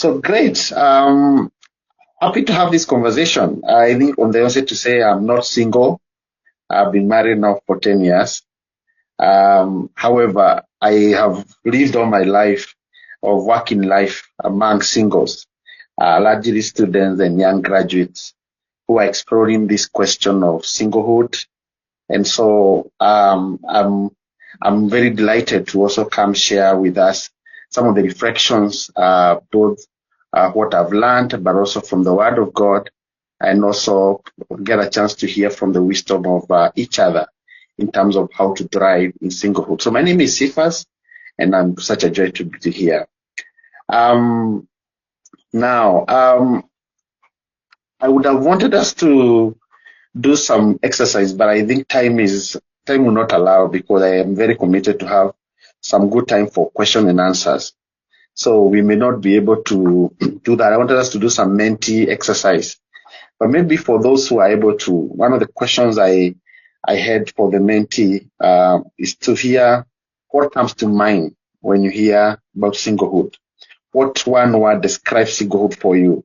So great. Happy to have this conversation. I think on the onset to say I'm not single. I've been married now for 10 years. However, I have lived all my life of working life among singles, largely students and young graduates who are exploring this question of singlehood. And so I'm very delighted to also come share with us some of the reflections, both what I've learned, but also from the Word of God, and also get a chance to hear from the wisdom of each other in terms of how to thrive in singlehood. So my name is Cephas, and I'm such a joy to be here. Um, now, I would have wanted us to do some exercise, but I think time will not allow because I am very committed to have some good time for question and answers. So we may not be able to do that. I wanted us to do some mentee exercise. But maybe for those who are able to, one of the questions I had for the mentee is to hear what comes to mind when you hear about singlehood. What one word describes singlehood for you?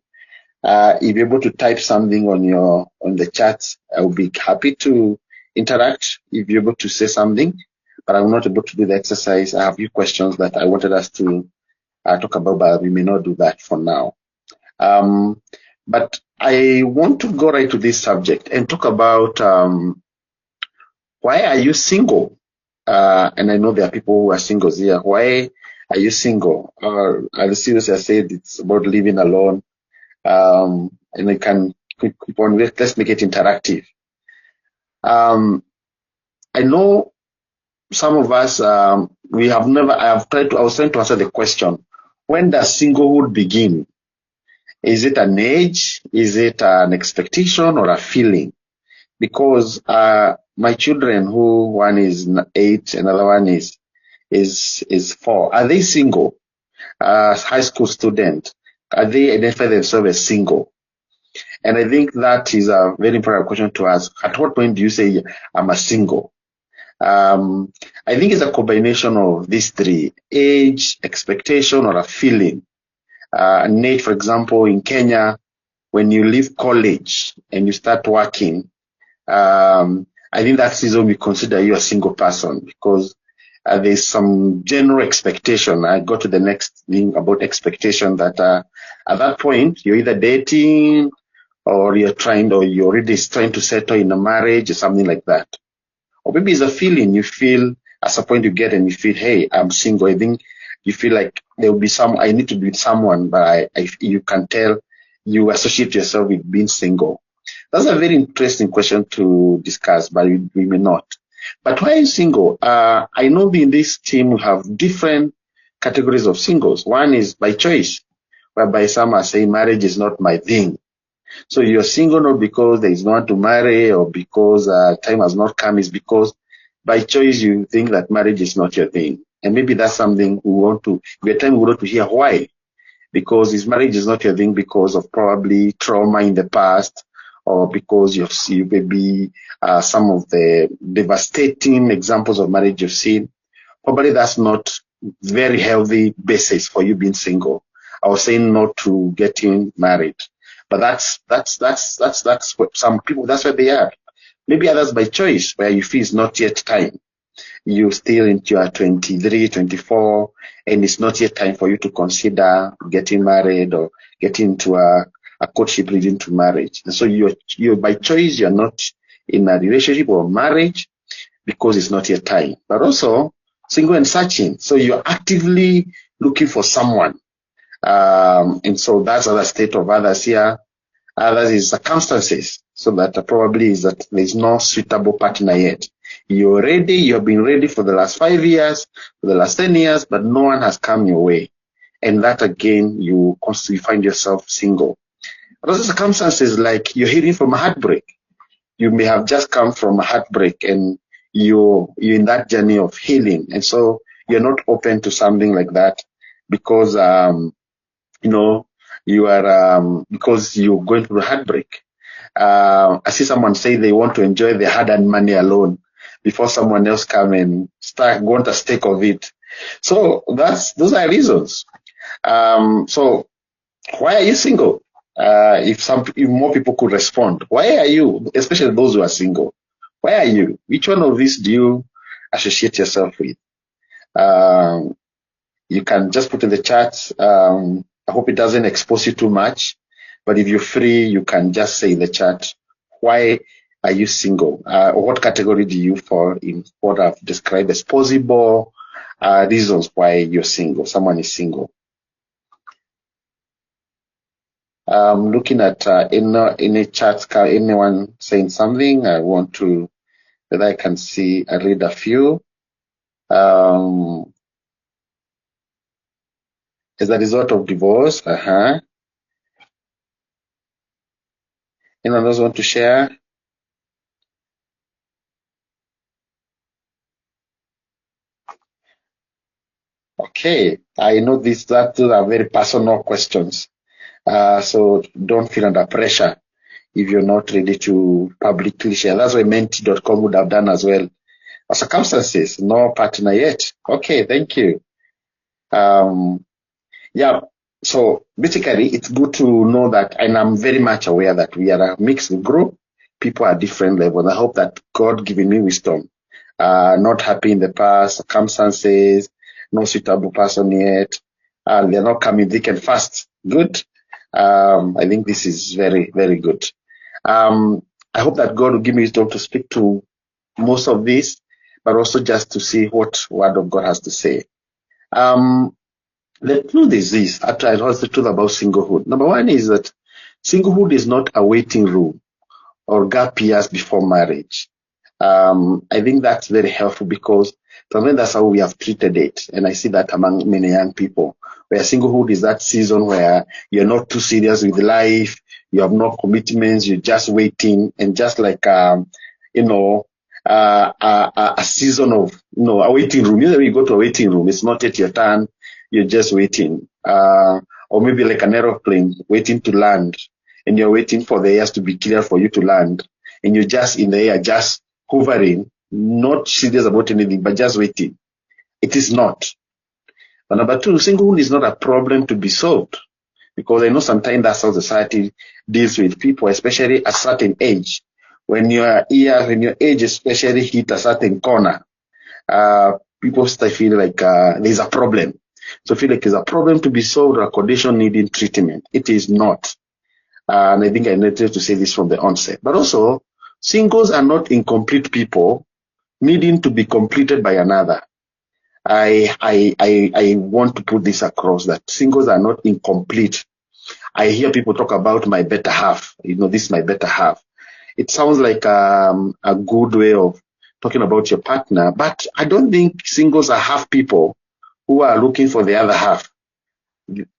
If you're able to type something on the chat, I will be happy to interact if you're able to say something. But I'm not able to do the exercise. I have a few questions that I wanted us to talk about, but we may not do that for now. But I want to go right to this subject and talk about why are you single? And I know there are people who are singles here. Why are you single? As seriously I said, it's about living alone. And I can keep on. Let's make it interactive. I know some of us we have never. I was trying to answer the question: when does singlehood begin? Is it an age? Is it an expectation or a feeling? Because my children, who one is 8, another one is 4, are they single? High school student, are they identify themselves as single? And I think that is a very important question to ask. At what point do you say I'm a single? I think it's a combination of these three: age, expectation, or a feeling. An age, for example, in Kenya, when you leave college and you start working, I think that is when we consider you a single person because there's some general expectation. I go to the next thing about expectation that at that point you're either dating or you're already trying to settle in a marriage or something like that. Or maybe it's a feeling you feel at a point you get and you feel, hey, I'm single. I think you feel like there will be I need to be with someone, but you can tell you associate yourself with being single. That's a very interesting question to discuss, but we may not. But why are you single? I know in this team we have different categories of singles. One is by choice, whereby some are saying marriage is not my thing. So you're single not because there is no one to marry or because time has not come. It's because by choice you think that marriage is not your thing. And maybe that's something we want to hear why. Because his marriage is not your thing because of probably trauma in the past or because you've seen maybe some of the devastating examples of marriage you've seen. Probably that's not very healthy basis for you being single. I was saying not to getting married. But that's what some people, that's where they are. Maybe others by choice, where you feel it's not yet time. You're still into your 23, 24, and it's not yet time for you to consider getting married or getting into a courtship leading to marriage. And so you're by choice, you're not in a relationship or marriage because it's not yet time. But also single and searching. So you're actively looking for someone. And so that's other state of others here. Others is circumstances. So that probably is that there's no suitable partner yet. You're ready, you've been ready for the last 5 years, for the last 10 years, but no one has come your way. And that again, you find yourself single. But also circumstances like you're healing from a heartbreak. You may have just come from a heartbreak and you're in that journey of healing. And so you're not open to something like that because, you are, because you're going through a heartbreak. I see someone say they want to enjoy their hard-earned money alone before someone else come and want a stake of it. So those are reasons. So Why are you single? If more people could respond, why are you, especially those who are single? Why are you? Which one of these do you associate yourself with? Um, you can just put in the chat. I hope it doesn't expose you too much, but if you're free, you can just say in the chat, why are you single? Or what category do you fall in what I've described as possible reasons why you're single? Someone is single. Looking at in a chat, anyone saying something? I want to that I can see. I read a few. As a result of divorce. Anyone else want to share? Okay, I know those are very personal questions. So don't feel under pressure if you're not ready to publicly share. That's what menti.com would have done as well. Circumstances, no partner yet. Okay, thank you. Yeah, so basically it's good to know that, and I'm very much aware that we are a mixed group. People are different levels. I hope that God given me wisdom. Not happy in the past, circumstances, no suitable person yet. They're not coming thick and fast. Good. I think this is very, very good. I hope that God will give me wisdom to speak to most of this, but also just to see what word of God has to say. The truth is this, actually, what's the truth about singlehood? Number one is that singlehood is not a waiting room or gap years before marriage. I think that's very helpful because sometimes that's how we have treated it. And I see that among many young people, where singlehood is that season where you're not too serious with life, you have no commitments, you're just waiting, and just like, a season of, a waiting room. Usually you go to a waiting room, it's not yet your turn, you're just waiting. Or maybe like an aeroplane waiting to land, and you're waiting for the airs to be clear for you to land, and you're just in the air, just hovering, not serious about anything, but just waiting. It is not. But number two, singlehood is not a problem to be solved, because I know sometimes that's how society deals with people, especially at a certain age. When your age especially hit a certain corner, people start feeling like there's a problem. So feel like it's a problem to be solved or a condition needing treatment. It is not. And I think I needed to say this from the onset. But also, singles are not incomplete people needing to be completed by another. I want to put this across, that singles are not incomplete. I hear people talk about my better half. This is my better half. It sounds like a good way of talking about your partner, but I don't think singles are half people who are looking for the other half.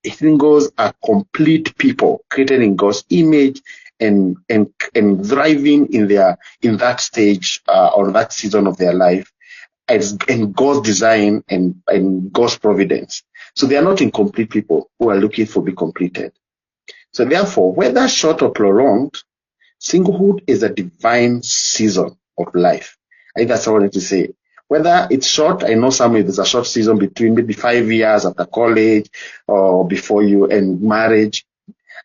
Singles are complete people created in God's image and thriving in that stage or that season of their life as in God's design and God's providence. So they are not incomplete people who are looking for be completed. So therefore, whether short or prolonged, singlehood is a divine season of life. I think that's what I wanted to say. Whether it's short, I know there's a short season between maybe 5 years after college or before you end marriage.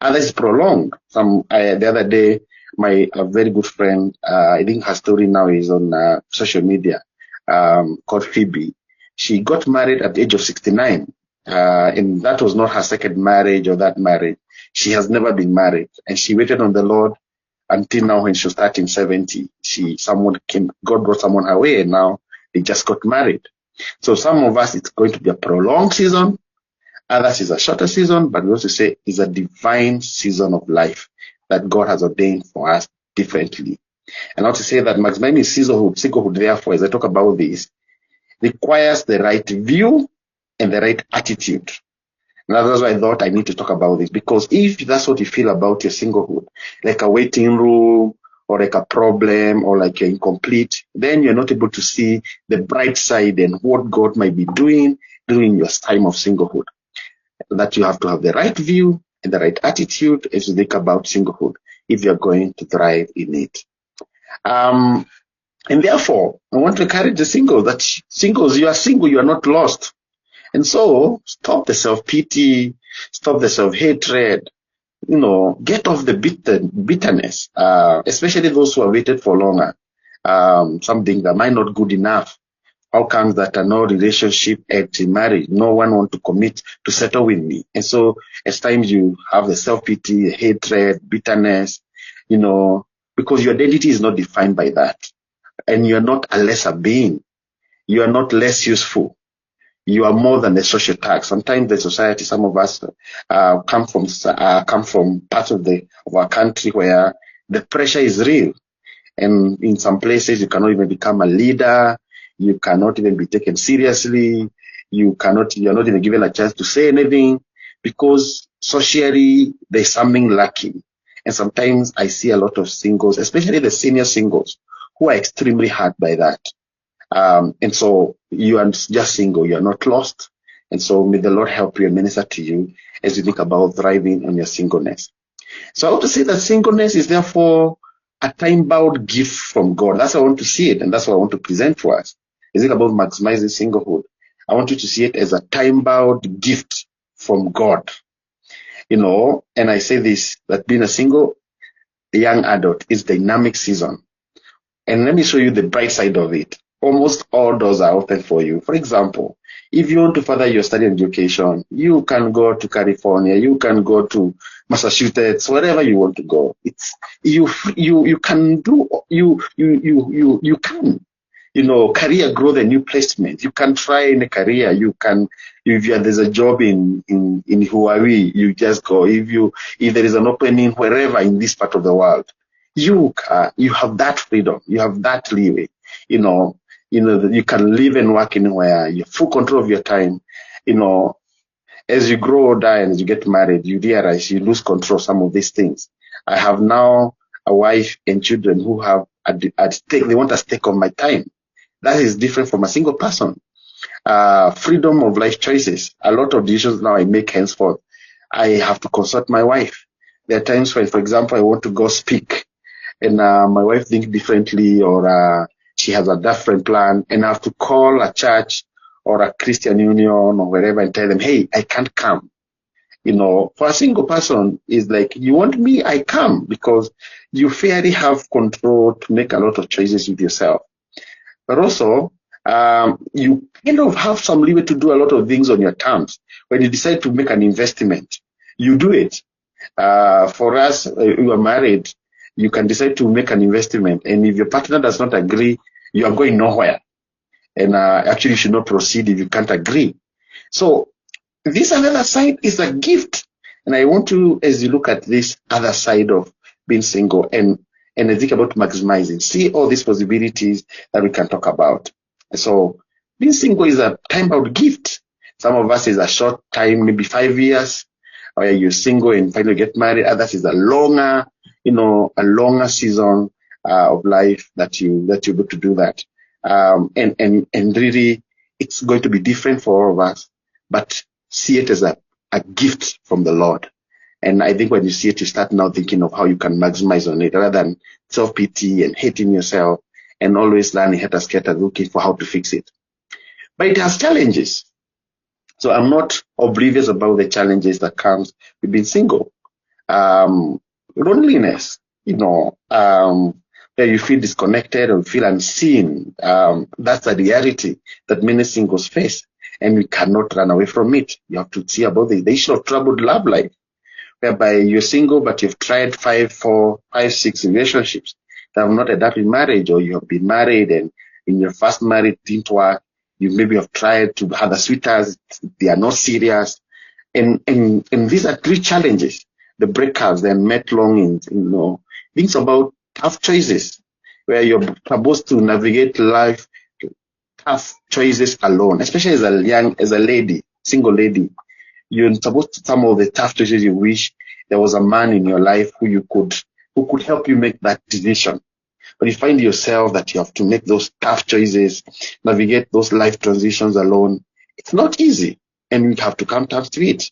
Others is prolonged. The other day, a very good friend, I think her story now is on social media, called Phoebe. She got married at the age of 69. And that was not her second marriage or that marriage. She has never been married, and she waited on the Lord until now. When she was starting 70, God brought someone her way, and now they just got married. So some of us, it's going to be a prolonged season. Others is a shorter season, but we also say it's a divine season of life that God has ordained for us differently. And not to say that maximizing singlehood, therefore, as I talk about this, requires the right view and the right attitude. And that's why I thought I need to talk about this, because if that's what you feel about your singlehood, like a waiting room or like a problem or like you're incomplete, then you're not able to see the bright side and what God might be doing during your time of singlehood. That you have to have the right view and the right attitude as you think about singlehood if you're going to thrive in it. And therefore, I want to encourage the singles that singles, you are single, you are not lost. And so stop the self-pity, stop the self-hatred, get off the bitterness, especially those who have waited for longer. Something that might not good enough. How comes that no relationship at marriage? No one want to commit to settle with me. And so at times you have the self-pity, hatred, bitterness, because your identity is not defined by that. And you're not a lesser being. You are not less useful. You are more than a social tag. Sometimes the society, some of us come from parts of our country where the pressure is real. And in some places, you cannot even become a leader. You cannot even be taken seriously. You're not even given a chance to say anything because socially there's something lacking. And sometimes I see a lot of singles, especially the senior singles, who are extremely hurt by that. And so you are just single. You are not lost. And so may the Lord help you and minister to you as you think about thriving on your singleness. So I want to say that singleness is therefore a time-bound gift from God. That's how I want to see it, and that's what I want to present for us. Is it about maximizing singlehood? I want you to see it as a time-bound gift from God. And I say this, that being a single young adult is dynamic season. And let me show you the bright side of it. Almost all doors are open for you. For example, if you want to further your study and education, you can go to California, you can go to Massachusetts, wherever you want to go. You can career growth and new placement. You can try in a career. You can, if there's a job in Hawaii, you just go. If there is an opening wherever in this part of the world, you have that freedom. You have that leeway. You can live and work anywhere. You have full control of your time. As you grow older and as you get married, you realize you lose control of some of these things. I have now a wife and children who have at stake. They want a stake of my time. That is different from a single person. Freedom of life choices. A lot of decisions now I make henceforth, I have to consult my wife. There are times when, for example, I want to go speak and my wife thinks differently, or she has a different plan, and I have to call a church or a Christian union or wherever and tell them, hey, I can't come. For a single person, is like, you want me, I come, because you fairly have control to make a lot of choices with yourself. But also, you kind of have some leeway to do a lot of things on your terms. When you decide to make an investment, you do it. For us, we are married, you can decide to make an investment, and if your partner does not agree, you are going nowhere. And actually, you should not proceed if you can't agree. So this other side is a gift. And I want to, as you look at this other side of being single and think about maximizing, see all these possibilities that we can talk about. So being single is a time-bound gift. Some of us is a short time, maybe 5 years, where you're single and finally get married. Others is a longer season of life that you're able to do that. And really, it's going to be different for all of us, but see it as a gift from the Lord. And I think when you see it, you start now thinking of how you can maximize on it, rather than self-pity and hating yourself and always learning hater-scatter, looking for how to fix it. But it has challenges. So I'm not oblivious about the challenges that comes with being single. Loneliness, that you feel disconnected or feel unseen. That's a reality that many singles face, and we cannot run away from it. You have to see about the issue of troubled love life, whereby you're single, but you've tried 5, 4, 5, 6 relationships that have not ended up in marriage, or you have been married and in your first marriage didn't work. You maybe have tried to have the sweethearts, they are not serious. And these are 3 challenges: the breakups, the unmet longings, things about tough choices, where you're supposed to navigate life, tough choices alone, especially as a lady, single lady. You're supposed to, some of the tough choices, you wish there was a man in your life who could help you make that decision. But you find yourself that you have to make those tough choices, navigate those life transitions alone. It's not easy, and you have to come to terms with it.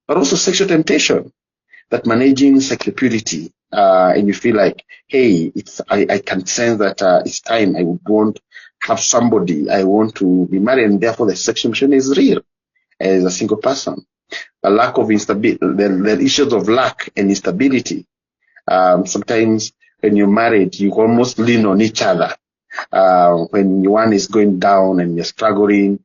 But also sexual temptation, that managing sexual purity, and you feel like, hey, I can sense that it's time. I would want to have somebody. I want to be married, and therefore the sexual mission is real. as a single person. A lack of instability, the issues of lack and instability. Sometimes when you're married, you almost lean on each other. When one is going down and you're struggling,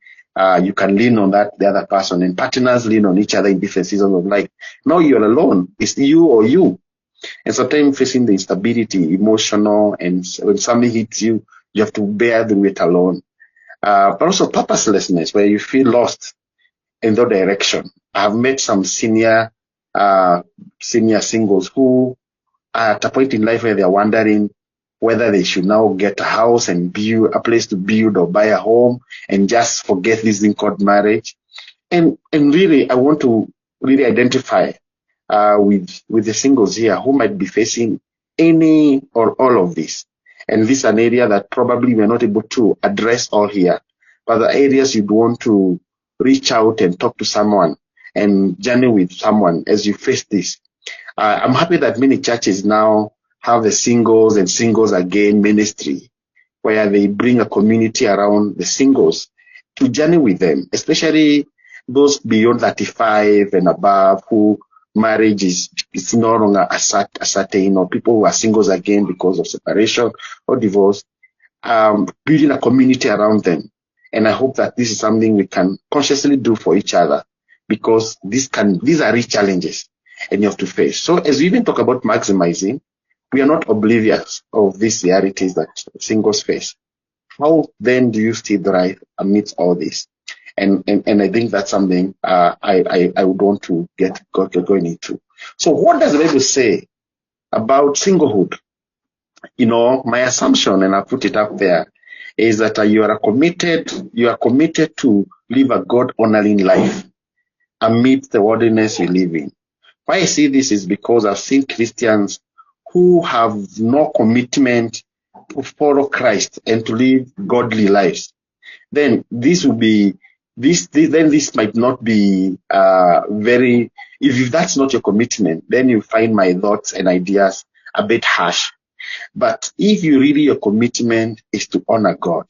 you can lean on the other person, and partners lean on each other in different seasons of life. Now you're alone. It's you or you. And sometimes facing the instability, emotional, and when something hits you, you have to bear the weight alone. But also purposelessness, where you feel lost in the direction. I've met some senior singles who are at a point in life where they're wondering whether they should now get a house and build a place to build or buy a home and just forget this thing called marriage. And really, I want to really identify with the singles here who might be facing any or all of this. And this is an area that probably we're not able to address all here, but the areas you'd want to reach out and talk to someone and journey with someone as you face this. I'm happy that many churches now have the singles and singles again ministry, where they bring a community around the singles to journey with them, especially those beyond 35 and above who marriage is no longer a certain, or people who are singles again because of separation or divorce, building a community around them. And I hope that this is something we can consciously do for each other, because these are real challenges and you have to face. So as we even talk about maximizing, we are not oblivious of these realities that singles face. How then do you still thrive amidst all this? And I think that's something I would want to get going into. So what does the Bible say about singlehood? My assumption, and I put it up there, is that you are committed to live a God-honoring life amidst the worldliness we live in. Why I see this is because I've seen Christians who have no commitment to follow Christ and to live godly lives. Then this might not be very. If that's not your commitment, then you find my thoughts and ideas a bit harsh. But if your commitment is to honor God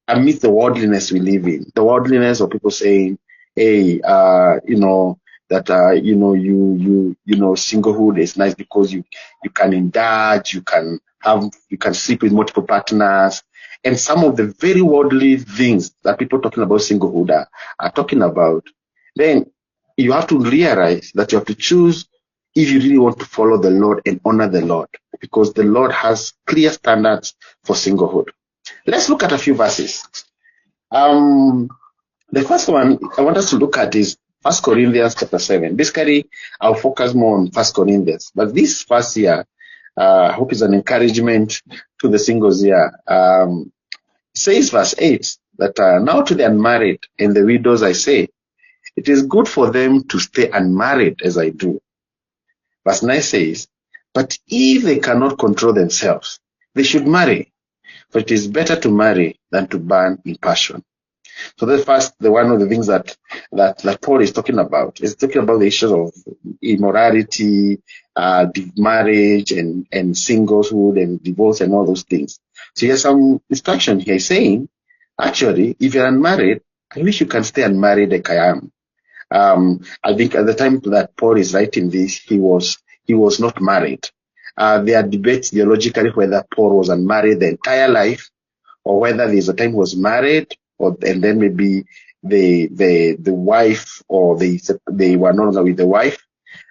amidst the worldliness we live in, the worldliness of people saying, "Hey, singlehood is nice because you can indulge, you can sleep with multiple partners," and some of the very worldly things that people talking about singlehood are talking about, then you have to realize that you have to choose if you really want to follow the Lord and honor the Lord, because the Lord has clear standards for singlehood. Let's look at a few verses. The first one I want us to look at is 1 Corinthians chapter 7. Basically, I'll focus more on 1 Corinthians. But this verse here, I hope is an encouragement to the singles here. It says, verse 8, that now to the unmarried and the widows I say, it is good for them to stay unmarried as I do. Verse 9 says, but if they cannot control themselves, they should marry, for it is better to marry than to burn in passion. So that's first, one of the things that Paul is talking about. He's talking about the issues of immorality, marriage, and singlehood and divorce and all those things. So here's some instruction here. He's saying, actually, if you're unmarried, I wish you can stay unmarried like I am. I think at the time that Paul is writing this, he was not married. There are debates theologically whether Paul was unmarried the entire life, or whether there's a time he was married, and then maybe the wife, or they were no longer with the wife.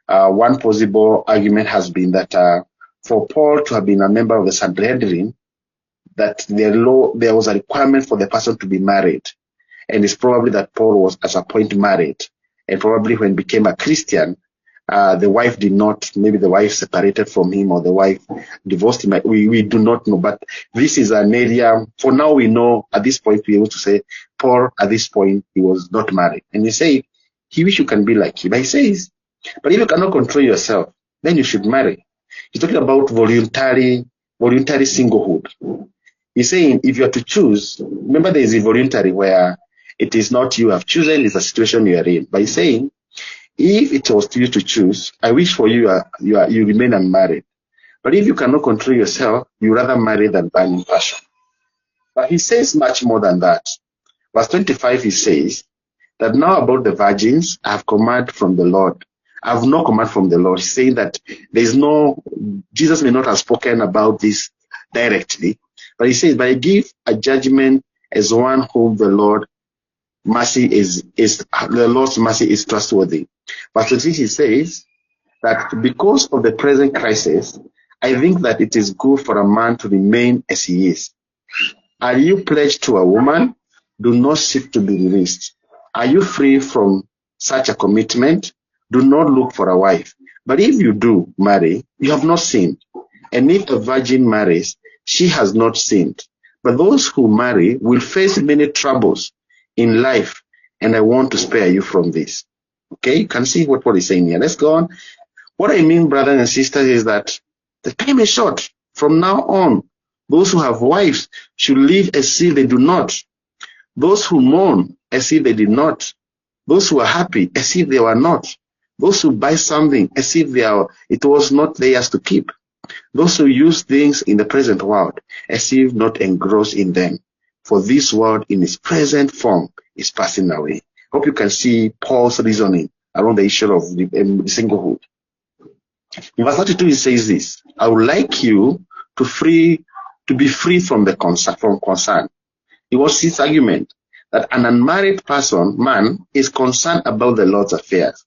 One possible argument has been that for Paul to have been a member of the Sanhedrin, that there was a requirement for the person to be married, and it's probably that Paul was at a point married, and probably when he became a Christian, the wife did not, maybe the wife separated from him, or the wife divorced him. We do not know, but this is an area, for now we know at this point, we're able to say, Paul, at this point, he was not married. And he say, he wish you can be like him. But he says, but if you cannot control yourself, then you should marry. He's talking about voluntary singlehood. He's saying, if you are to choose, remember there is a voluntary where it is not you have chosen, it's a situation you are in. But he's saying, if it was to you to choose, I wish for you you remain unmarried. But if you cannot control yourself, you rather marry than burn in passion. But he says much more than that. Verse 25, he says, that now about the virgins, I have command from the Lord. I have no command from the Lord, saying that Jesus may not have spoken about this directly, but he says, but I give a judgment as one whom the Lord's mercy is trustworthy. But he says that because of the present crisis, I think that it is good for a man to remain as he is. Are you pledged to a woman? Do not seek to be released. Are you free from such a commitment? Do not look for a wife. But if you do marry, you have not sinned. And if a virgin marries, she has not sinned. But those who marry will face many troubles in life, and I want to spare you from this. Okay, you can see what Paul is saying here. Let's go on. What I mean, brothers and sisters, is that the time is short. From now on, those who have wives should live as if they do not. Those who mourn as if they did not. Those who are happy as if they were not. Those who buy something as if it was not theirs to keep. Those who use things in the present world as if not engrossed in them. For this world in its present form is passing away. Hope you can see Paul's reasoning around the issue of the singlehood. In verse 32 he says this: I would like you to be free from concern. It was his argument that an unmarried man is concerned about the Lord's affairs,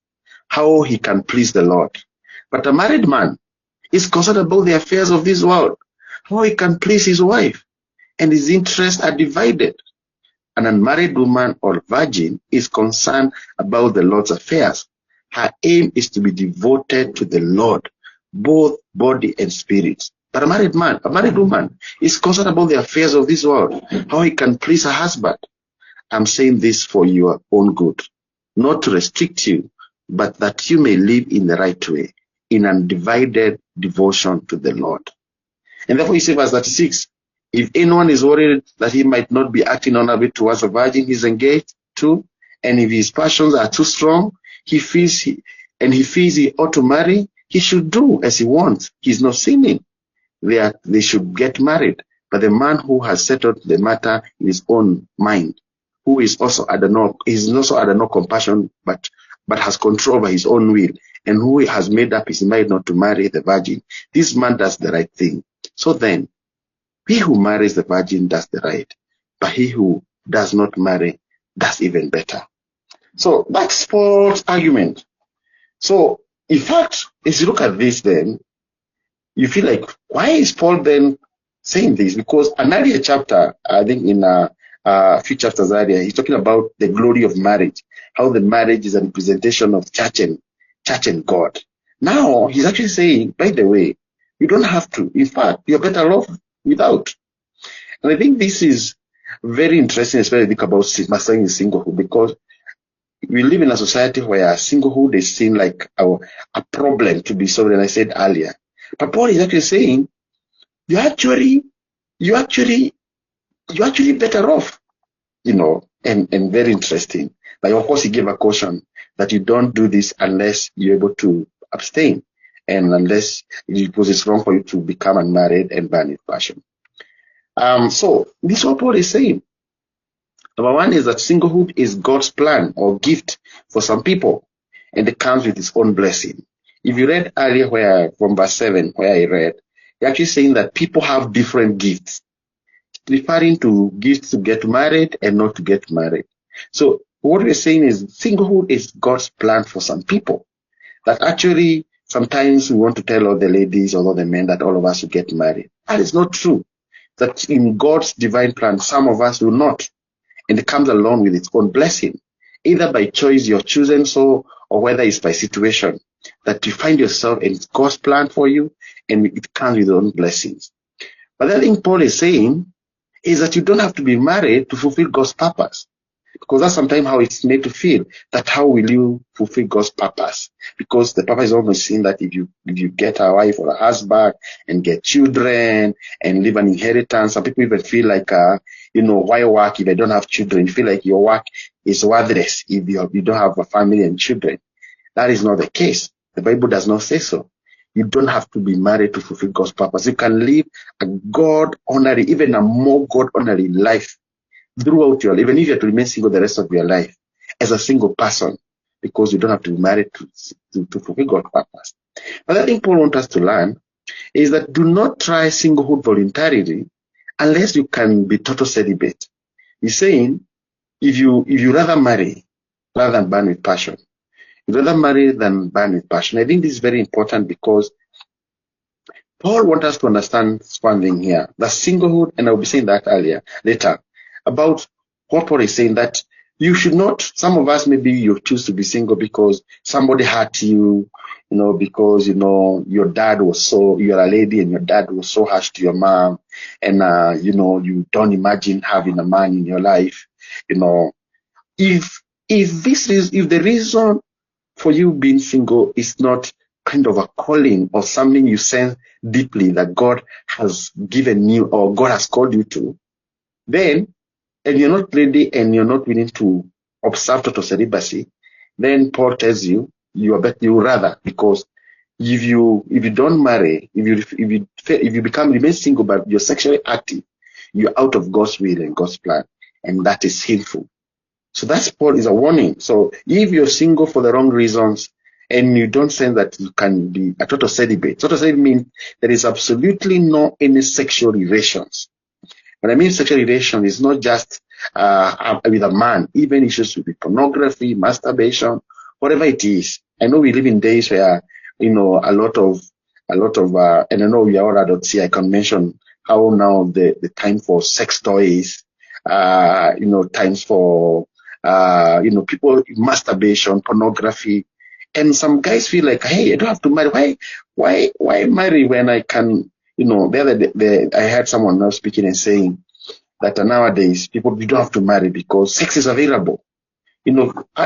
how he can please the Lord. But a married man is concerned about the affairs of this world, how he can please his wife, and his interests are divided. An unmarried woman or virgin is concerned about the Lord's affairs. Her aim is to be devoted to the Lord, both body and spirit. But a married woman is concerned about the affairs of this world, how he can please her husband. I'm saying this for your own good, not to restrict you, but that you may live in the right way, in undivided devotion to the Lord. And therefore he says, verse 36, if anyone is worried that he might not be acting honorably towards a virgin he's engaged to, and if his passions are too strong, he feels he ought to marry, he should do as he wants. He's not sinning. They should get married. But the man who has settled the matter in his own mind, who is also under no compassion, but has control over his own will, and who has made up his mind not to marry the virgin, this man does the right thing. So then, he who marries the virgin does the right, but he who does not marry does even better. So that's Paul's argument. So, in fact, as you look at this then, you feel like, why is Paul then saying this? Because an earlier chapter, I think in a few chapters earlier, he's talking about the glory of marriage, how the marriage is a representation of church and God. Now, he's actually saying, by the way, you don't have to. In fact, you're better off without. And I think this is very interesting, especially think about mastering singlehood, because we live in a society where singlehood is seen like a problem to be solved, and I said earlier. But Paul is actually saying, you're actually better off, and very interesting. But of course, he gave a caution that you don't do this unless you're able to abstain, and unless because it's wrong for you to become unmarried and burn with passion. So this is what Paul is saying. Number one is that singlehood is God's plan or gift for some people, and it comes with its own blessing. If you read earlier from verse 7, where I read, you're actually saying that people have different gifts, referring to gifts to get married and not to get married. So what we're saying is singlehood is God's plan for some people. That actually sometimes we want to tell all the ladies or all the men that all of us will get married. That is not true. That in God's divine plan, some of us will not. And it comes along with its own blessing, either by choice you're choosing so, or whether it's by situation, that you find yourself in God's plan for you, and it comes with its own blessings. But the other thing Paul is saying is that you don't have to be married to fulfill God's purpose. Because that's sometimes how it's made to feel, that how will you fulfill God's purpose? Because the purpose is almost seen that if you get a wife or a husband and get children and leave an inheritance, some people even feel like, why work if I don't have children? You feel like your work is worthless if you don't have a family and children. That is not the case. The Bible does not say so. You don't have to be married to fulfill God's purpose. You can live a God-honoring, even a more God-honoring life throughout your life, even if you have to remain single the rest of your life, as a single person, because you don't have to be married to fulfill God's purpose. But I think Paul wants us to learn is that do not try singlehood voluntarily unless you can be total celibate. He's saying if you rather marry rather than burn with passion, you'd rather marry than burn with passion. I think this is very important because Paul wants us to understand one thing here, that singlehood, and I'll be saying that later, about what Paul is saying, that you should not, some of us maybe you choose to be single because somebody hurt you, because, your dad was you're a lady and your dad was so harsh to your mom, and, you don't imagine having a man in your life, if the reason for you being single is not kind of a calling or something you sense deeply that God has given you or God has called you to, then, and you're not ready and you're not willing to observe total celibacy, then Paul tells you you rather, because if you don't marry, if you remain single but you're sexually active, you're out of God's will and God's plan, and that is sinful. So that's Paul is a warning. So if you're single for the wrong reasons and you don't sense that you can be a total celibate means there is absolutely no any sexual relations. When I mean sexual relation, it's not just with a man, even issues with pornography, masturbation, whatever it is. I know we live in days where, a lot of, and I know we are all adults here, I can mention how now the time for sex toys, times for, people, masturbation, pornography. And some guys feel like, hey, I don't have to marry. Why marry when I can, the other day, I heard someone now speaking and saying that nowadays you don't have to marry because sex is available.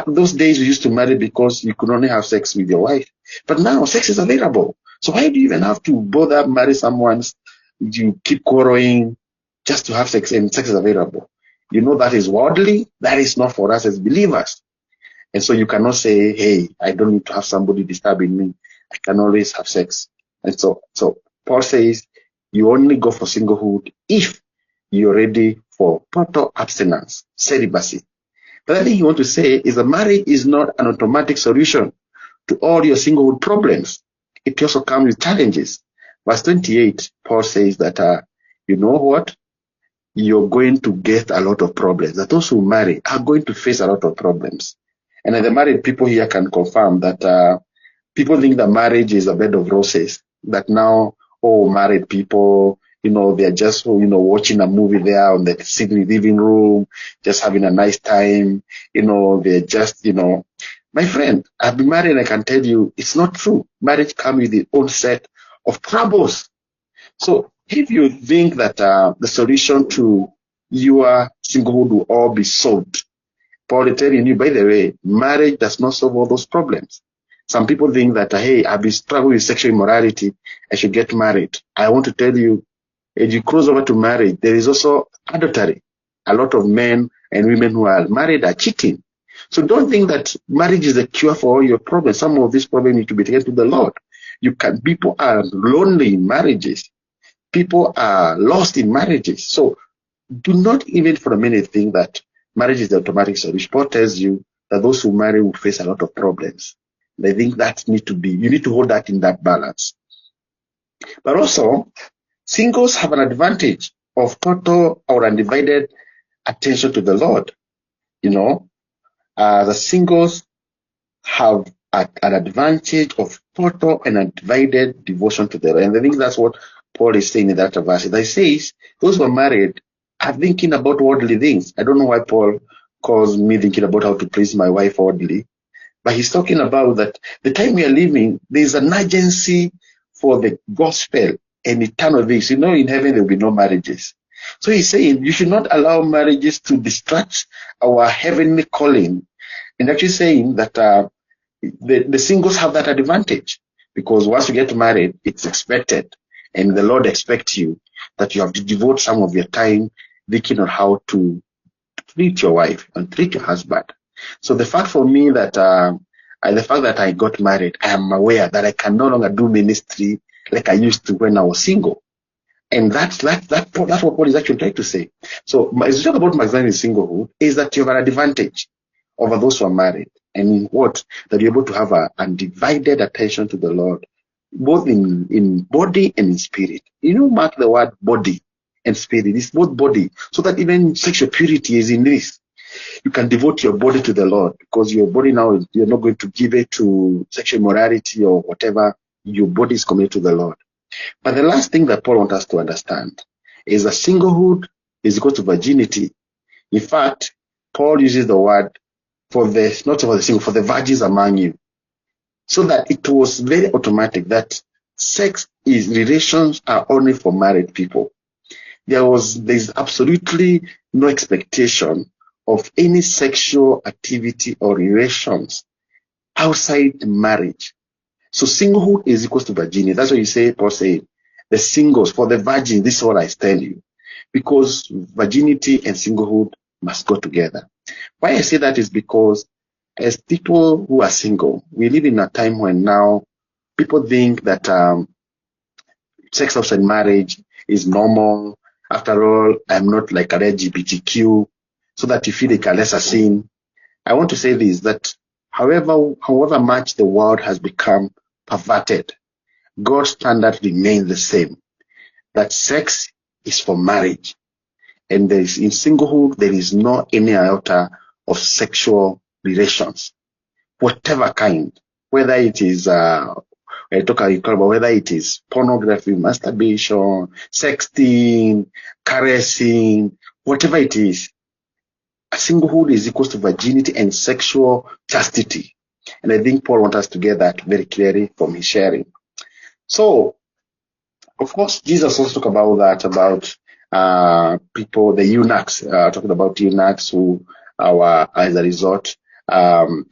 Those days we used to marry because you could only have sex with your wife. But now sex is available. So why do you even have to bother marry someone? You keep quarreling just to have sex, and sex is available. That is worldly. That is not for us as believers. And so you cannot say, hey, I don't need to have somebody disturbing me. I can always have sex. And so Paul says you only go for singlehood if you're ready for total abstinence, celibacy. The other thing you want to say is that marriage is not an automatic solution to all your singlehood problems. It also comes with challenges. Verse 28, Paul says that, you know what? You're going to get a lot of problems. That those who marry are going to face a lot of problems. And the married people here can confirm that people think that marriage is a bed of roses. That now, married people, they're just, watching a movie there on the sitting living room, just having a nice time. They're just, my friend, I've been married and I can tell you it's not true. Marriage comes with its own set of troubles. So if you think that the solution to your singlehood will all be solved, Paul is telling you, by the way, marriage does not solve all those problems. Some people think that, hey, I've been struggling with sexual immorality, I should get married. I want to tell you, if you cross over to marriage, there is also adultery. A lot of men and women who are married are cheating. So don't think that marriage is the cure for all your problems. Some of these problems need to be taken to the Lord. People are lonely in marriages. People are lost in marriages. So do not even for a minute think that marriage is the automatic solution. Paul tells you that those who marry will face a lot of problems. I think you need to hold that in that balance. But also, singles have an advantage of total or undivided attention to the Lord. The singles have an advantage of total and undivided devotion to the Lord. And I think that's what Paul is saying in that verse. He says, those who are married are thinking about worldly things. I don't know why Paul calls me thinking about how to please my wife worldly. But he's talking about that the time we are living, there's an urgency for the gospel and eternal things. In heaven there will be no marriages. So he's saying you should not allow marriages to distract our heavenly calling. And actually saying that the singles have that advantage, because once you get married, it's expected, and the Lord expects you that you have to devote some of your time thinking on how to treat your wife and treat your husband. So the fact for me that the fact that I got married, I am aware that I can no longer do ministry like I used to when I was single. And that's what Paul is actually trying to say. So as we talk about maximizing singlehood, is that you have an advantage over those who are married. And in what? That you're able to have an undivided attention to the Lord, both in body and in spirit. Mark the word body and spirit. It's both body, so that even sexual purity is in this. You can devote your body to the Lord, because your body now, you're not going to give it to sexual immorality or whatever. Your body is committed to the Lord. But the last thing that Paul wants us to understand is that singlehood is equal to virginity. In fact, Paul uses the word for the virgins among you, so that it was very automatic that relations are only for married people. There's absolutely no expectation of any sexual activity or relations outside marriage. So singlehood is equal to virginity. That's what Paul said, the singles, for the virgin, this is what I tell you. Because virginity and singlehood must go together. Why I say that is because as people who are single, we live in a time when now people think that sex outside marriage is normal. After all, I'm not like an LGBTQ, so that you feel like a lesser sin. I want to say this, that however much the world has become perverted, God's standard remains the same, that sex is for marriage. And in singlehood, there is no any iota of sexual relations, whatever kind, whether it is whether it is pornography, masturbation, sexting, caressing, whatever it is. Singlehood is equal to virginity and sexual chastity. And I think Paul wants us to get that very clearly from his sharing. So, of course, Jesus also talked about that, about people, the eunuchs, talking about eunuchs who are as a result of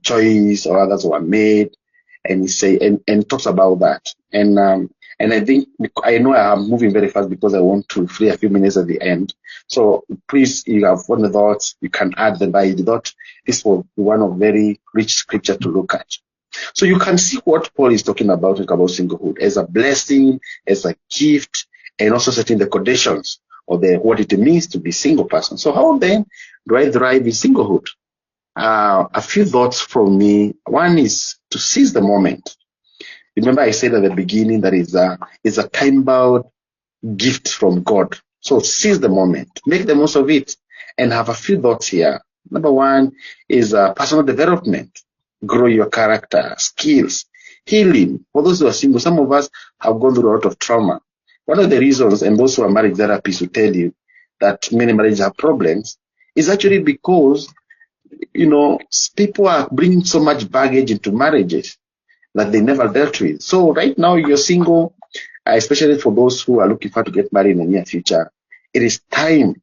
choice, or others were made, and he say and talks about that. And I think, I know I am moving very fast because I want to free a few minutes at the end. So please, you have one thoughts, you can add the by the thought. This will be one of very rich scripture to look at. So you can see what Paul is talking about singlehood as a blessing, as a gift, and also setting the conditions of what it means to be single person. So how then do I thrive in singlehood? A few thoughts from me. One is to seize the moment. Remember, I said at the beginning that is a time-bound gift from God. So seize the moment, make the most of it, and have a few thoughts here. Number one is personal development. Grow your character, skills, healing. For those who are single, some of us have gone through a lot of trauma. One of the reasons, and those who are marriage therapists will tell you that many marriages have problems, is actually because, people are bringing so much baggage into marriages that they never dealt with. So right now you're single, especially for those who are looking forward to get married in the near future, it is time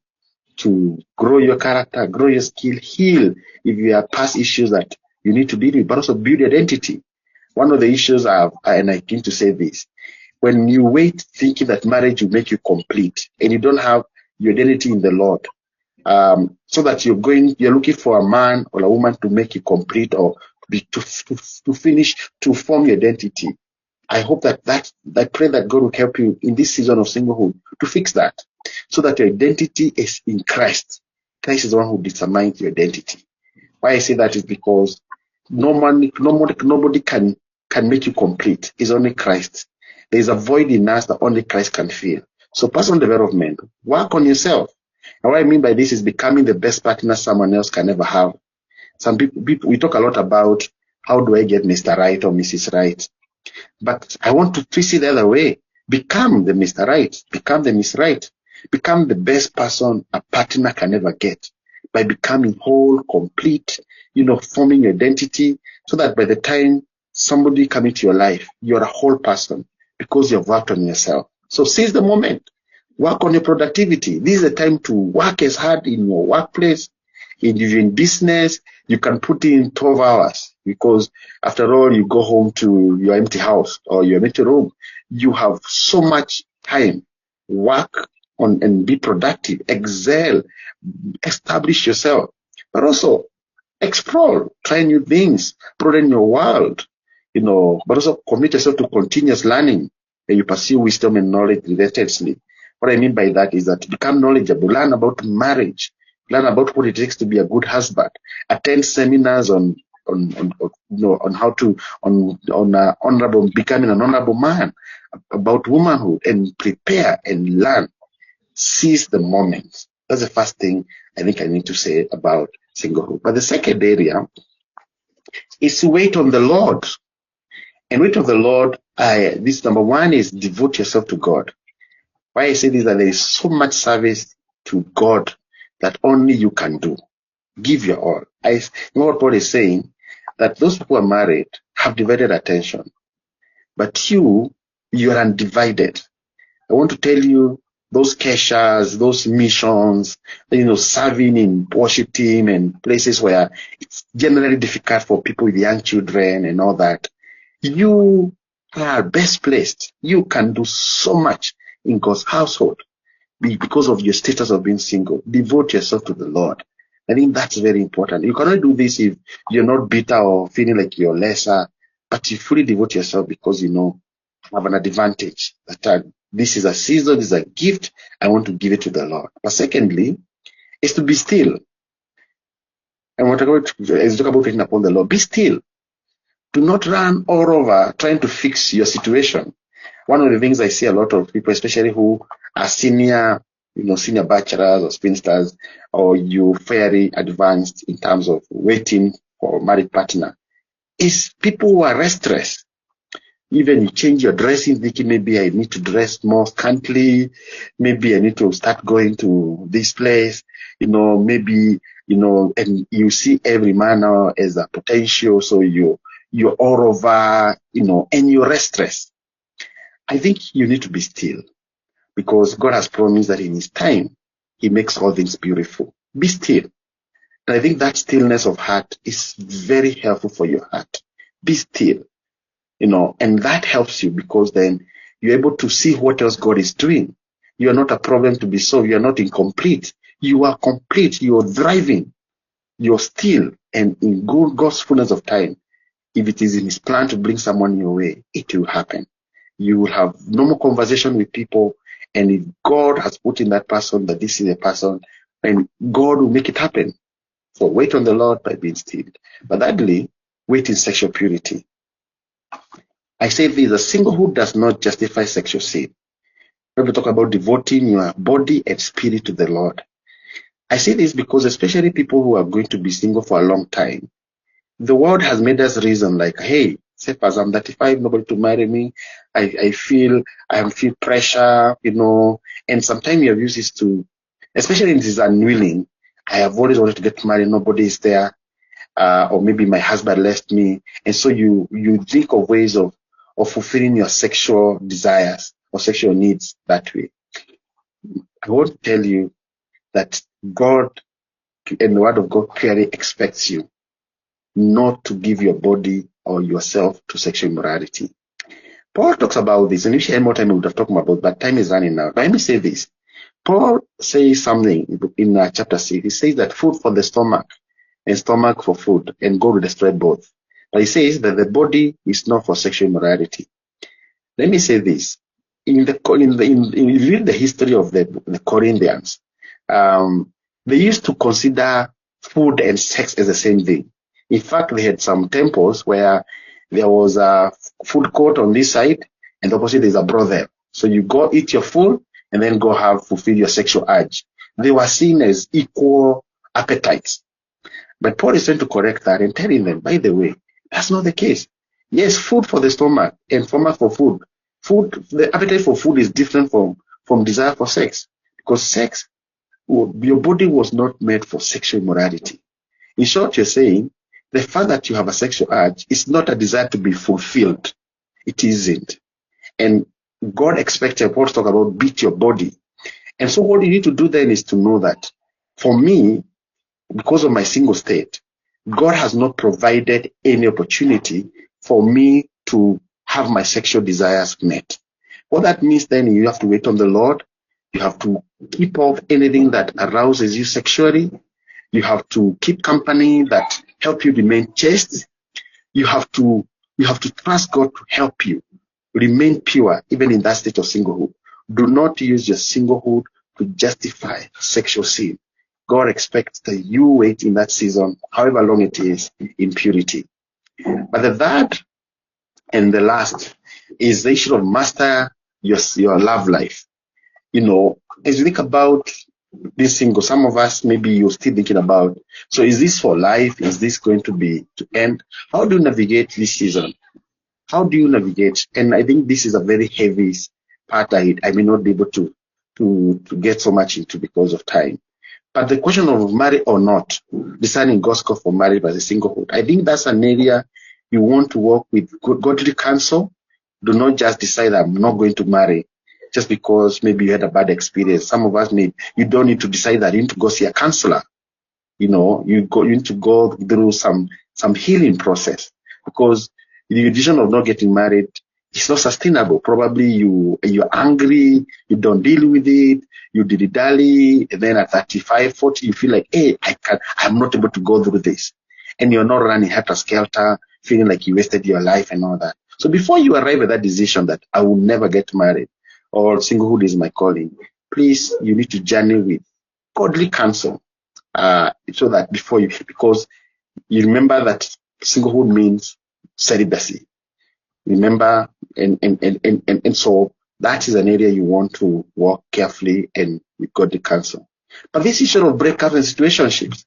to grow your character, grow your skill, heal if you have past issues that you need to deal with, but also build identity. One of the issues and I came to say this, when you wait thinking that marriage will make you complete and you don't have your identity in the Lord, so that you're looking for a man or a woman to make you complete or to finish, to form your identity. I hope I pray that God will help you in this season of singlehood to fix that, so that your identity is in Christ. Christ is the one who determines your identity. Why I say that is because nobody can make you complete. It's only Christ. There is a void in us that only Christ can fill. So personal development, work on yourself. And what I mean by this is becoming the best partner someone else can ever have. Some people, we talk a lot about how do I get Mr. Right or Mrs. Right. But I want to twist it the other way. Become the Mr. Right. Become the Miss Right. Become the best person a partner can ever get by becoming whole, complete, forming your identity, so that by the time somebody comes into your life, you're a whole person because you've worked on yourself. So seize the moment. Work on your productivity. This is the time to work as hard in your workplace. If you're in business, you can put in 12 hours, because after all, you go home to your empty house or your empty room. You have so much time. Work on and be productive, excel, establish yourself, but also explore, try new things, broaden your world, but also commit yourself to continuous learning, and you pursue wisdom and knowledge relentlessly. What I mean by that is that become knowledgeable, learn about marriage, learn about what it takes to be a good husband, attend seminars on how to honorable becoming an honorable man, about womanhood, and prepare and learn. Seize the moment. That's the first thing I think I need to say about singlehood. But the second area is to wait on the Lord. And wait on the Lord, this number one is devote yourself to God. Why I say this is that there is so much service to God that only you can do. Give your all. You know what Paul is saying? That those people who are married have divided attention. But you are undivided. I want to tell you, those keshas, those missions, serving in worship team and places where it's generally difficult for people with young children and all that. You are best placed. You can do so much in God's household because of your status of being single. Devote yourself to the Lord. I think that's very important. You cannot do this if you're not bitter or feeling like you're lesser, but you fully devote yourself because you have an advantage. That this is a season, this is a gift. I want to give it to the Lord. But secondly, is to be still. And when we talk about waiting upon the Lord, be still. Do not run all over trying to fix your situation. One of the things I see a lot of people, especially who are senior bachelors or spinsters, or you fairly advanced in terms of waiting for a married partner, is people who are restless. Even you change your dressing, thinking maybe I need to dress more scantily, maybe I need to start going to this place, maybe, and you see every man now as a potential, so you're all over, and you're restless. I think you need to be still, because God has promised that in His time, He makes all things beautiful. Be still. And I think that stillness of heart is very helpful for your heart. Be still, and that helps you because then you're able to see what else God is doing. You are not a problem to be solved. You are not incomplete. You are complete. You are thriving. You're still, and in God's fullness of time, if it is in His plan to bring someone your way, it will happen. You will have normal conversation with people, and if God has put in that person that this is a person, and God will make it happen. So wait on the Lord by being still. But thirdly, wait in sexual purity. I say this, a singlehood does not justify sexual sin. When we talk about devoting your body and spirit to the Lord, I say this because especially people who are going to be single for a long time, the world has made us reason like, hey, Cephas, I'm 35, nobody to marry me. I feel pressure, and sometimes you have used this to, especially in this unwilling, I have always wanted to get married, nobody is there, or maybe my husband left me, and so you think of ways of fulfilling your sexual desires or sexual needs that way. I want to tell you that God and the Word of God clearly expects you not to give your body or yourself to sexual immorality. Paul talks about this, and if she had more time, we would have talked about, but time is running out. Let me say this. Paul says something in chapter 6. He says that food for the stomach and stomach for food, and God will destroy both. But he says that the body is not for sexual immorality. Let me say this. If you read the history of the Corinthians, they used to consider food and sex as the same thing. In fact, they had some temples where there was a food court on this side, and opposite there's a brothel. So you go eat your food and then go fulfill your sexual urge. They were seen as equal appetites. But Paul is trying to correct that and telling them, by the way, that's not the case. Yes, food for the stomach and stomach for food. The appetite for food is different from desire for sex, because sex, your body was not made for sexual immorality. In short, you're saying the fact that you have a sexual urge is not a desire to be fulfilled. It isn't. And God expects Paul to talk about beat your body. And so what you need to do then is to know that for me, because of my single state, God has not provided any opportunity for me to have my sexual desires met. What that means then, you have to wait on the Lord. You have to keep off anything that arouses you sexually. You have to keep company that help you remain chaste. You have to trust God to help you remain pure, even in that state of singlehood. Do not use your singlehood to justify sexual sin. God expects that you wait in that season, however long it is, in purity. But the third and the last is the issue of master your love life. As you think about this single, some of us, maybe you're still thinking about, so is this for life? Is this going to be to end? How do you navigate this season? How do you navigate? And I think this is a very heavy part I may not be able to get so much into because of time. But the question of marry or not, deciding God's call for marriage by the singlehood, I think that's an area you want to work with godly counsel. Do not just decide I'm not going to marry just because maybe you had a bad experience. Some of us you don't need to decide that. You need to go see a counselor. You need to go through some healing process, because the decision of not getting married is not sustainable. Probably you're angry, you don't deal with it, you dilly-dally, and then at 35, 40, you feel like, hey, I'm not able to go through this. And you're not running helter-skelter, feeling like you wasted your life and all that. So before you arrive at that decision that I will never get married or singlehood is my calling, please, you need to journey with godly counsel. So that because you remember that singlehood means celibacy. Remember, and so that is an area you want to work carefully and with godly counsel. But this issue of breakups and situationships,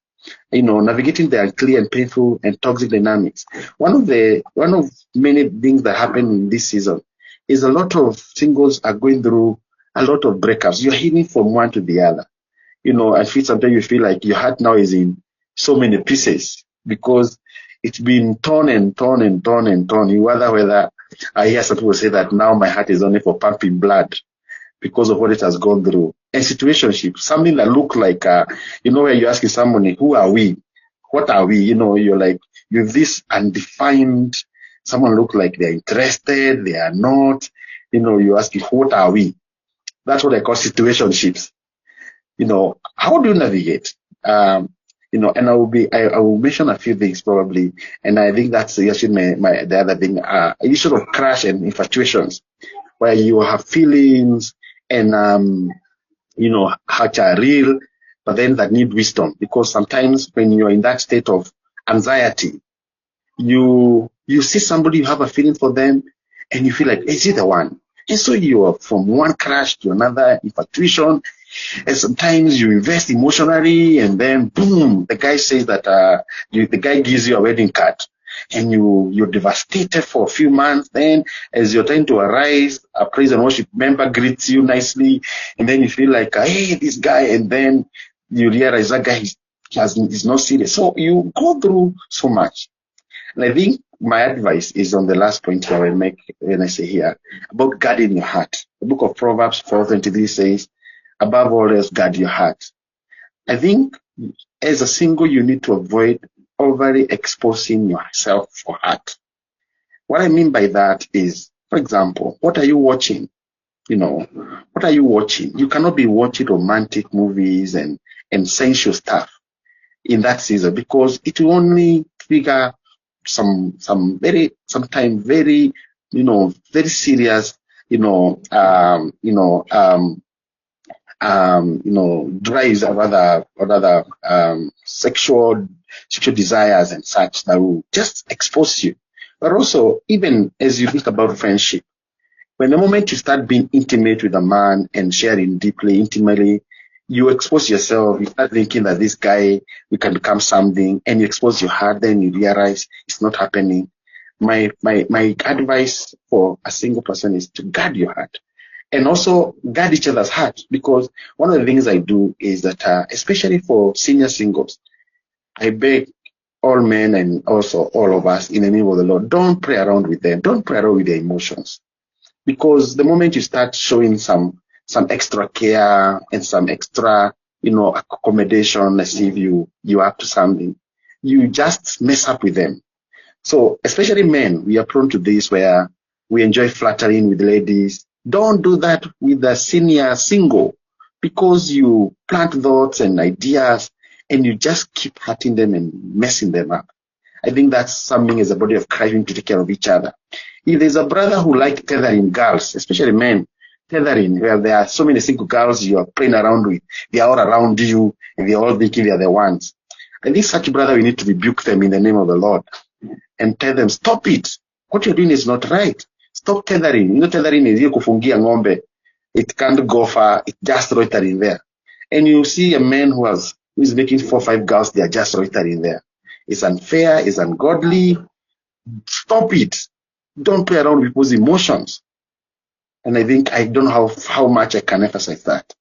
navigating the unclear and painful and toxic dynamics. One of many things that happen in this season is a lot of singles are going through a lot of breakups. You're healing from one to the other. I feel sometimes you feel like your heart now is in so many pieces because it's been torn and torn and torn and torn. You wonder whether I hear some people say that now my heart is only for pumping blood because of what it has gone through. And situationship, something that look like, where you're asking someone, who are we? What are we? You're like, you're this undefined, someone look like they're interested, they are not. You're asking, what are we? That's what I call situationships. How do you navigate? And I will mention a few things probably, and I think that's actually the other thing, issue of crush and infatuations, where you have feelings and hearts are real, but then that need wisdom, because sometimes when you're in that state of anxiety, you see somebody, you have a feeling for them, and you feel like, is he the one? And so you are from one crush to another infatuation, and sometimes you invest emotionally, and then boom, the guy says that the guy gives you a wedding card, and you're devastated for a few months. Then, as you're trying to arise, a praise and worship member greets you nicely, and then you feel like, hey, this guy, and then you realize that guy is not serious. So you go through so much. And I think my advice is on the last point here when I say here about guarding your heart. The book of Proverbs 4:23 says, above all else, guard your heart. I think as a single, you need to avoid overly exposing yourself for hurt. What I mean by that is, for example, what are you watching? What are you watching? You cannot be watching romantic movies and sensual stuff in that season, because it will only trigger sometimes very very serious drives of other sexual desires and such that will just expose you. But also, even as you think about friendship, when the moment you start being intimate with a man and sharing deeply, intimately, you expose yourself, you start thinking that this guy, we can become something, and you expose your heart, then you realize it's not happening. My advice for a single person is to guard your heart. And also guard each other's heart, because one of the things I do is that, especially for senior singles, I beg all men and also all of us in the name of the Lord, don't play around with them. Don't play around with their emotions. Because the moment you start showing some extra care and some extra, accommodation, as if you are up to something, you just mess up with them. So especially men, we are prone to this where we enjoy flattering with ladies. Don't do that with a senior single, because you plant thoughts and ideas and you just keep hurting them and messing them up. I think that's something as a body of Christ, we need to take care of each other. If there's a brother who likes tethering girls, especially men, tethering, where there are so many single girls you are playing around with. They are all around you, and they are all thinking they are the ones. I think such brother, we need to rebuke them in the name of the Lord and tell them, stop it. What you're doing is not right. Stop tethering. You know, tethering is you kufungia ng'ombe. It can't go far. It's just loitering there. And you see a man who is making 4 or 5 girls, they are just loitering there. It's unfair. It's ungodly. Stop it. Don't play around with people's emotions. And I think I don't know how much I can emphasize that.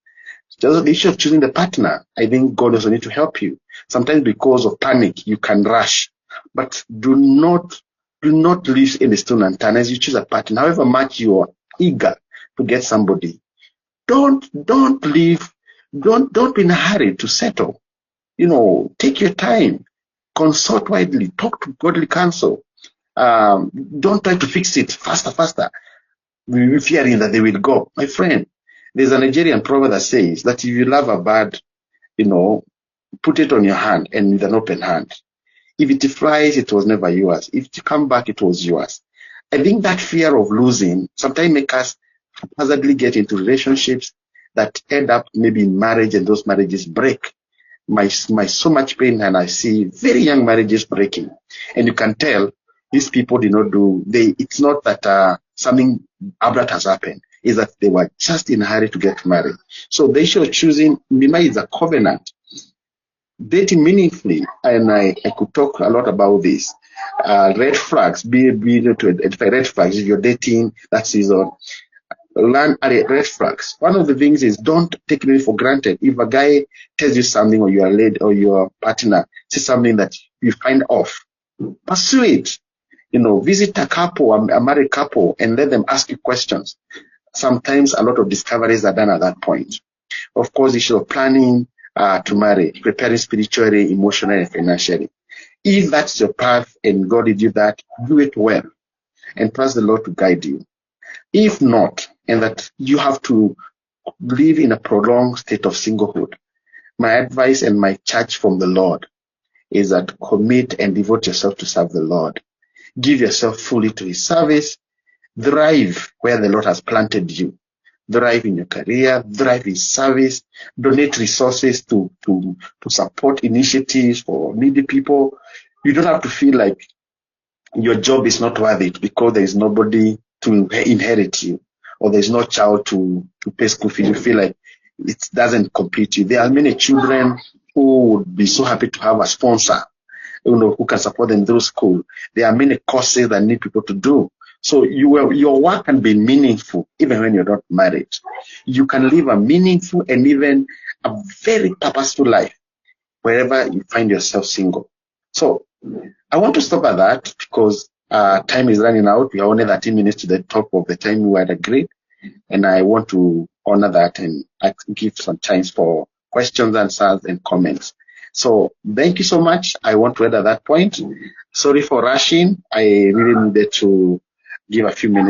Just the issue of choosing the partner, I think God also need to help you. Sometimes because of panic, you can rush. But do not leave any stone unturned as you choose a partner. However much you are eager to get somebody, don't be in a hurry to settle. You know, take your time, consult widely, talk to godly counsel. Don't try to fix it faster. We fearing that they will go. My friend, there's a Nigerian proverb that says that if you love a bird, you know, put it on your hand and with an open hand. If it flies, it was never yours. If it come back, it was yours. I think that fear of losing sometimes make us haphazardly get into relationships that end up maybe in marriage, and those marriages break. My so much pain, and I see very young marriages breaking. And you can tell these people did not do, it's not that something abrupt has happened. Is that they were just in a hurry to get married. So the issue of choosing, Mima, is a covenant. Dating meaningfully, and I could talk a lot about this. Red flags, be able to identify red flags if you're dating that season. Learn red flags. One of the things is don't take it for granted. If a guy tells you something, or your lady or your partner says something that you find off, pursue it. You know, visit a couple, a married couple, and let them ask you questions. Sometimes a lot of discoveries are done at that point. Of course, issue of planning to marry, preparing spiritually, emotionally, and financially. If that's your path and God did you that, do it well and trust the Lord to guide you. If not, and that you have to live in a prolonged state of singlehood, my advice and my charge from the Lord is that commit and devote yourself to serve the Lord. Give yourself fully to His service. Thrive where the Lord has planted you. Thrive in your career, thrive in service, donate resources to support initiatives for needy people. You don't have to feel like your job is not worth it because there is nobody to inherit you, or there is no child to pay school fees. You feel like it doesn't complete you. There are many children who would be so happy to have a sponsor, who can support them through school. There are many courses that need people to do. So your work can be meaningful even when you're not married. You can live a meaningful and even a very purposeful life wherever you find yourself single. So I want to stop at that because time is running out. We are only 13 minutes to the top of the time we had agreed. And I want to honor that and give some time for questions, answers, and comments. So thank you so much. I want to end at that point. Sorry for rushing. I really needed to give a few minutes